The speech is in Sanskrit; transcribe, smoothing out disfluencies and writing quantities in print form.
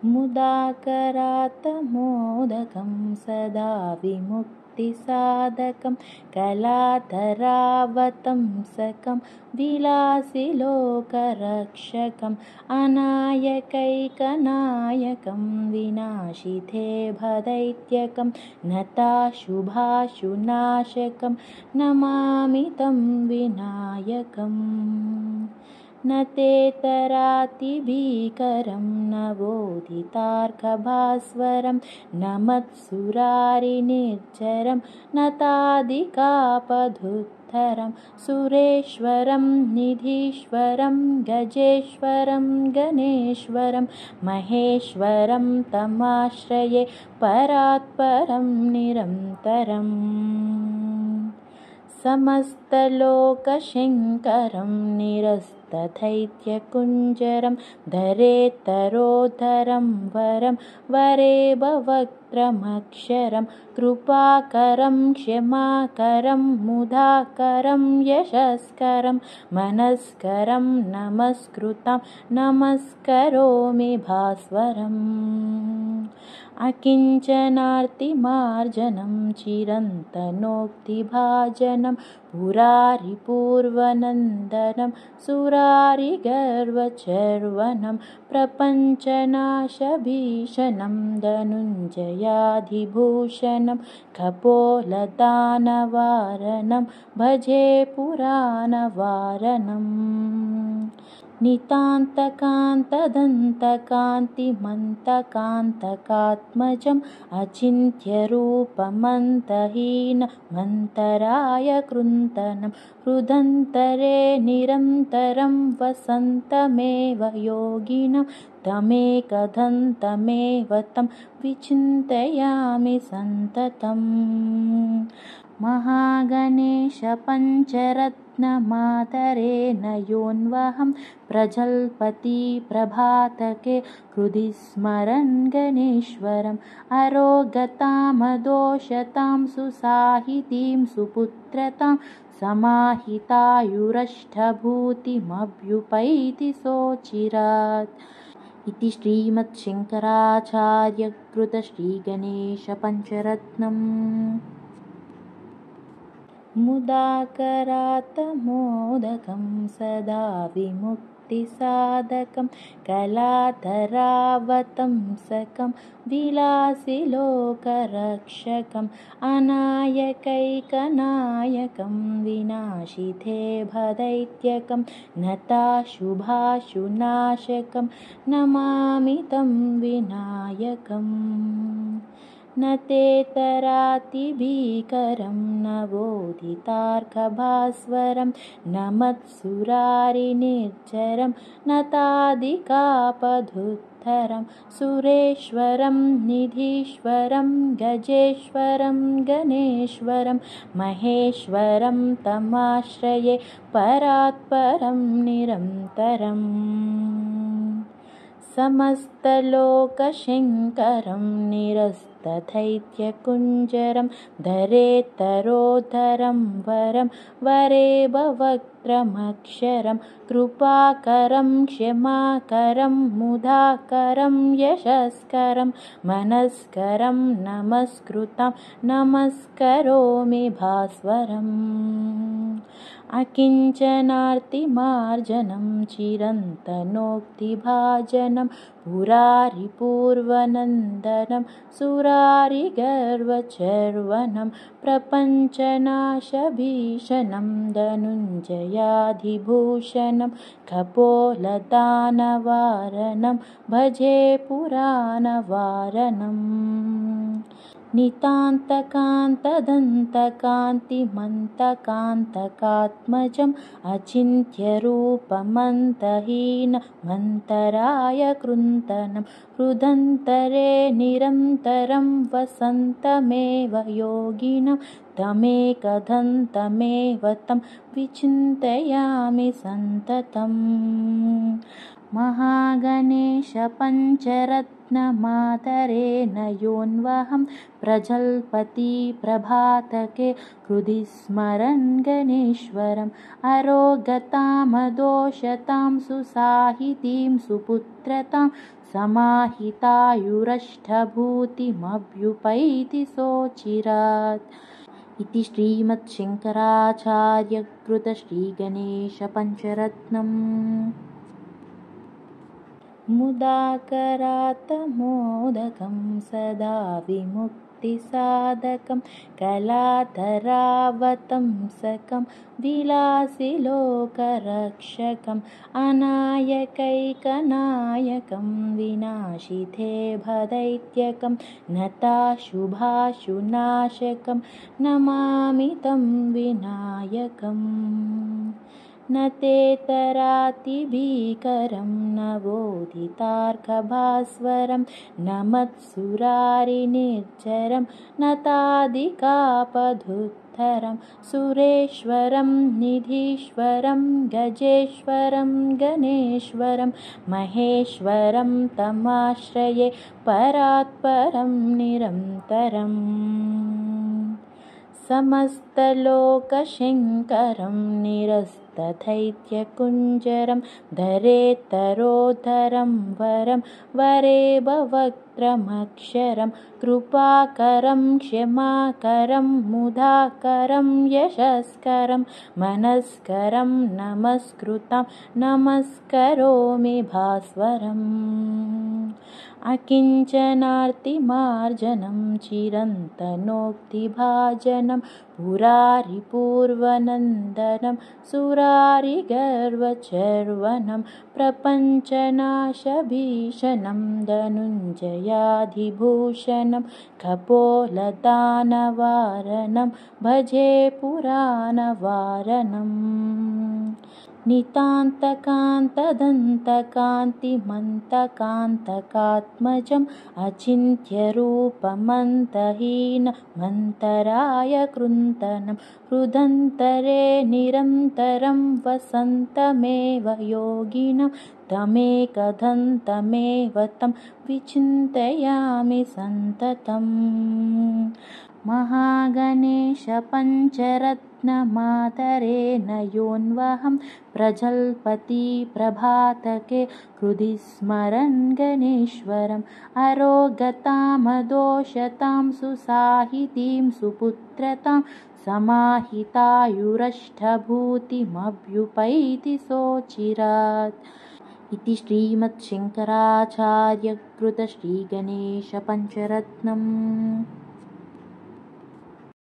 मुदाकरात्तमोदकं सदा विमुक्तिसाधकं कलाधरावतंसकं विलासिलोकरक्षकम् अनायकैकनायकं विनाशिते भदैत्यकं नताशुभाशुनाशकं नमामि तं विनायकम् न तेतरातिभीकरं नवोदितार्कभास्वरं न मत्सुरारिनिर्झरं न तादिकापधुत्तरं सुरेश्वरं निधीश्वरं गजेश्वरं गणेश्वरं महेश्वरं तमाश्रये परात्परं निरन्तरम् समस्तलोकशङ्करं निरस्तदैत्यकुञ्जरं धरेतरोधरं वरं वरेभवक्त्रमक्षरं कृपाकरं क्षमाकरं मुदाकरं यशस्करं मनस्करं नमस्कृतं नमस्करोमि भास्वरम् अकिञ्चनार्तिमार्जनं चिरन्तनोक्तिभाजनं पुरारिपूर्वनन्दनं सुरारिगर्वचर्वनं प्रपञ्चनाशभीषणं धनुञ्जयाधिभूषणं कपोलदानवारणं भजे पुराणवारणम् नितान्तकान्तदन्तकान्तिमन्तकान्तकात्मजम् अचिन्त्यरूपमन्तहीनमन्तरायकृन्तनं हृदन्तरे निरन्तरं वसन्तमेव योगिनं तमेकदन्तमेव तं विचिन्तयामि सन्ततम् महागणेशपञ्चरत्नमादरेण योऽन्वहं प्रजल्पति प्रभातके हृदि स्मरन् गणेश्वरम् अरोगतामदोषतां सुसाहितीं सुपुत्रतां समाहितायुरष्टभूतिमभ्युपैति सोऽचिरात् इति श्रीमच्छङ्कराचार्यकृत श्रीगणेशपञ्चरत्नम् मुदाकरात्तमोदकं सदा विमुक्तिसाधकं कलाधरावतंसकं विलासिलोकरक्षकम् अनायकैकनायकं विनाशिते भदैत्यकं नताशुभाशुनाशकं नमामि तं विनायकम् न तेतरातिभीकरं नवोदितार्कभास्वरं न मत्सुरारिनिर्झरं न तादिकापधुत्तरं सुरेश्वरं निधीश्वरं गजेश्वरं गणेश्वरं महेश्वरं तमाश्रये परात्परं निरन्तरम् समस्तलोकशङ्करं निरस्तदैत्यकुञ्जरं धरेतरोधरं वरं वरेभवक्त्रमक्षरं कृपाकरं क्षमाकरं मुदाकरं यशस्करं मनस्करं नमस्कृतं नमस्करोमि भास्वरम् अकिञ्चनार्तिमार्जनं चिरन्तनोक्तिभाजनं पुरारिपूर्वनन्दनं सुरारिगर्वचर्वनं प्रपञ्चनाशभीषणं धनुञ्जयाधिभूषणं कपोलदानवारणं भजे पुराणवारणम् नितान्तकान्तदन्तकान्तिमन्तकान्तकात्मजम् अचिन्त्यरूपमन्तहीनमन्तरायकृन्तनं हृदन्तरे निरन्तरं वसन्तमेव योगिनं तमेकदन्तमेव तं विचिन्तयामि सन्ततम्। महागणेशपञ्चरत्नमादरेण योऽन्वहं प्रजल्पति प्रभातके हृदि स्मरन् गणेश्वरम् अरोगतामदोषतां सुसाहितीं सुपुत्रतां समाहितायुरष्टभूतिमभ्युपैति सोऽचिरात्। इति श्रीमच्छङ्कराचार्यकृत श्रीगणेशपञ्चरत्नम्। मुदाकरात्तमोदकं सदा विमुक्तिसाधकं कलाधरावतंसकं विलासिलोकरक्षकम् अनायकैकनायकं विनाशिते भदैत्यकं नताशुभाशुनाशकं नमामि तं विनायकम्। न तेतरातिभीकरं नवोदितार्कभास्वरं न मत्सुरारिनिर्झरं न तादिकापधुत्तरं सुरेश्वरं निधीश्वरं गजेश्वरं गणेश्वरं महेश्वरं तमाश्रये परात्परं निरन्तरम्। समस्तलोकशङ्करं निरस्तदैत्यकुञ्जरं धरेतरोधरं वरं वरेभवक्त्रमक्षरं कृपाकरं क्षमाकरं मुदाकरं यशस्करं मनस्करं नमस्कृतं नमस्करोमि भास्वरम्। अकिञ्चनार्तिमार्जनं चिरन्तनोक्तिभाजनं पुरारिपूर्वनन्दनं सुरारिगर्वचर्वनं प्रपञ्चनाशभीषणं धनुञ्जयाधिभूषणं कपोलदानवारणं भजे पुराणवारणम्। नितान्तकान्तदन्तकान्तिमन्तकान्तकात्मजम् अचिन्त्यरूपमन्तहीनमन्तरायकृन्तनं हृदन्तरे निरन्तरं वसन्तमेव योगिनं तमेकदन्तमेव तं विचिन्तयामि सन्ततम्। महागणेशपञ्चरत्नमादरेण योऽन्वहं प्रजल्पति प्रभातके हृदि स्मरन् गणेश्वरम् अरोगतामदोषतां सुसाहितीं सुपुत्रतां समाहितायुरष्टभूतिमभ्युपैति सोऽचिरात्। इति श्रीमच्छङ्कराचार्यकृत श्रीगणेशपञ्चरत्नम्।